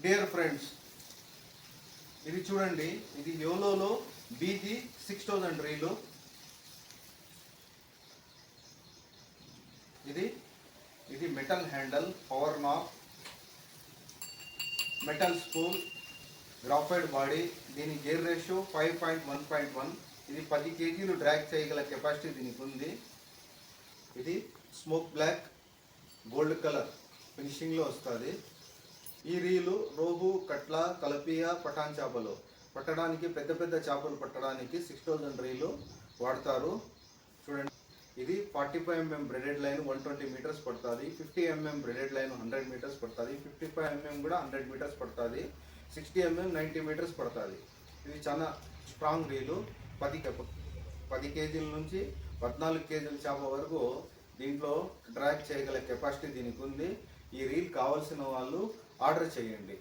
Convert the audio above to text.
Dear friends, ఇది చూడండి, ఇది యోలోలో బీజీ 6000 రీలు. ఇది metal handle, power knob, metal spool, graphite body. దీని గేర్ రేషియో 5.1.1. ఇది 10 kgలు డ్రాగ్ చేయగల కెపాసిటీ దీనికి ఉంది. ఇది స్మోక్ బ్లాక్ గోల్డ్ కలర్ ఫినిషింగ్లో వస్తుంది. ఈ రీలు రోహు, కట్ల, కలపియా, పఠాన్ చేపలు పట్టడానికి, పెద్ద పెద్ద చేపలు పట్టడానికి 6000 రీలు వాడతారు. చూడండి, ఇది 45 mm బ్రెడెడ్ లైన్ 120 మీటర్స్ పడుతుంది. 50 mm బ్రెడెడ్ లైన్ 100 మీటర్స్ పడుతుంది. 55 mm కూడా 100 మీటర్స్ పడుతుంది. 60 mm 90 మీటర్స్ పడుతుంది. ఇది చాలా స్ట్రాంగ్ రీలు. 10 kgల నుంచి 14 kgల చేప వరకు దీంట్లో డ్రాగ్ చేయగల కెపాసిటీ దీనికి ఉంది. ఈ రీల్ కావాల్సిన వాళ్ళు ఆర్డర్ చేయండి.